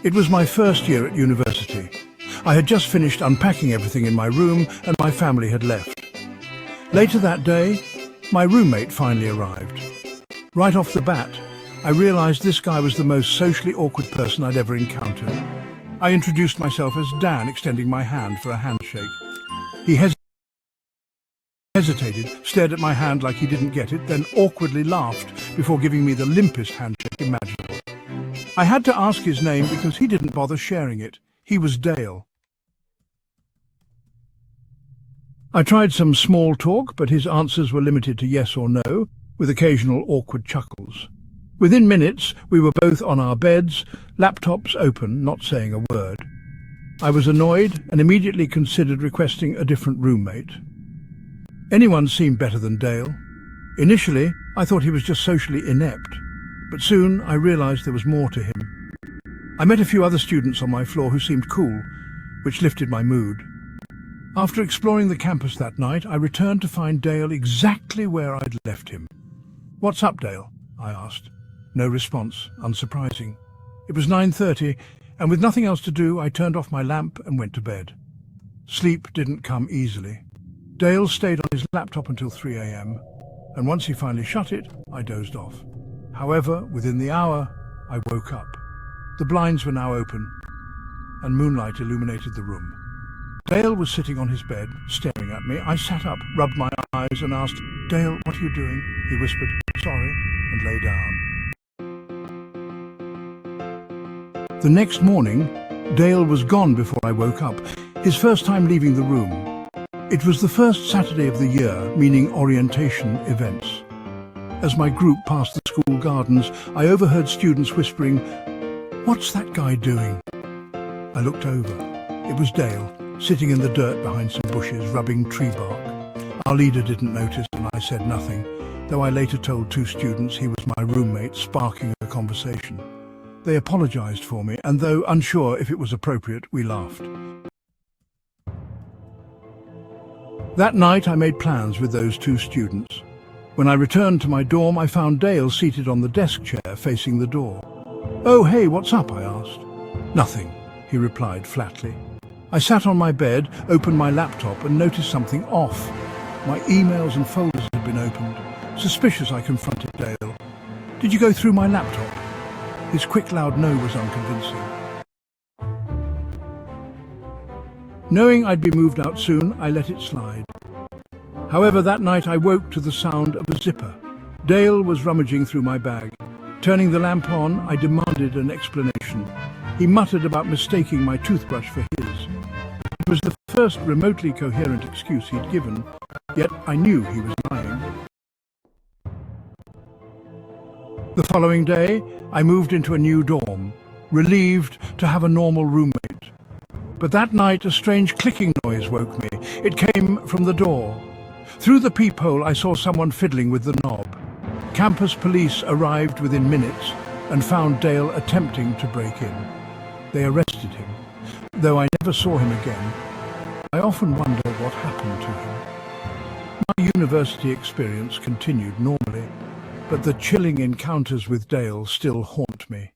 It was my first year at university. I had just finished unpacking everything in my room and my family had left. Later that day, my roommate finally arrived. Right off the bat, I realized this guy was the most socially awkward person I'd ever encountered. I introduced myself as Dan, extending my hand for a handshake. He hesitated, stared at my hand like he didn't get it, then awkwardly laughed before giving me the limpest handshake imaginable. I had to ask his name because he didn't bother sharing it. He was Dale. I tried some small talk, but his answers were limited to yes or no, with occasional awkward chuckles. Within minutes, we were both on our beds, laptops open, not saying a word. I was annoyed and immediately considered requesting a different roommate. Anyone seemed better than Dale. Initially, I thought he was just socially inept, but soon I realized there was more to him. I met a few other students on my floor who seemed cool, which lifted my mood. After exploring the campus that night, I returned to find Dale exactly where I'd left him. "What's up, Dale?" I asked. No response, unsurprising. It was 9:30, and with nothing else to do, I turned off my lamp and went to bed. Sleep didn't come easily. Dale stayed on his laptop until 3 a.m., and once he finally shut it, I dozed off. However, within the hour, I woke up. The blinds were now open, and moonlight illuminated the room. Dale was sitting on his bed, staring at me. I sat up, rubbed my eyes, and asked, "Dale, what are you doing?" He whispered, "Sorry," and lay down. The next morning, Dale was gone before I woke up, his first time leaving the room. It was the first Saturday of the year, meaning orientation events. As my group passed the school gardens, I overheard students whispering, "What's that guy doing?" I looked over. It was Dale, sitting in the dirt behind some bushes, rubbing tree bark. Our leader didn't notice, and I said nothing, though I later told two students he was my roommate, sparking a conversation. They apologized for me, and though unsure if it was appropriate, we laughed. That night I made plans with those two students. When I returned to my dorm, I found Dale seated on the desk chair facing the door. "Oh, hey, what's up?" I asked. "Nothing," he replied flatly. I sat on my bed, opened my laptop, and noticed something off. My emails and folders had been opened. Suspicious, I confronted Dale. "Did you go through my laptop?" His quick, loud no was unconvincing. Knowing I'd be moved out soon, I let it slide. However, that night I woke to the sound of a zipper. Dale was rummaging through my bag. Turning the lamp on, I demanded an explanation. He muttered about mistaking my toothbrush for his. It was the first remotely coherent excuse he'd given, yet I knew he was lying. The following day, I moved into a new dorm, relieved to have a normal roommate. But that night, a strange clicking noise woke me. It came from the door. Through the peephole, I saw someone fiddling with the knob. Campus police arrived within minutes and found Dale attempting to break in. They arrested him. Though I never saw him again, I often wonder what happened to him. My university experience continued normally, but the chilling encounters with Dale still haunt me.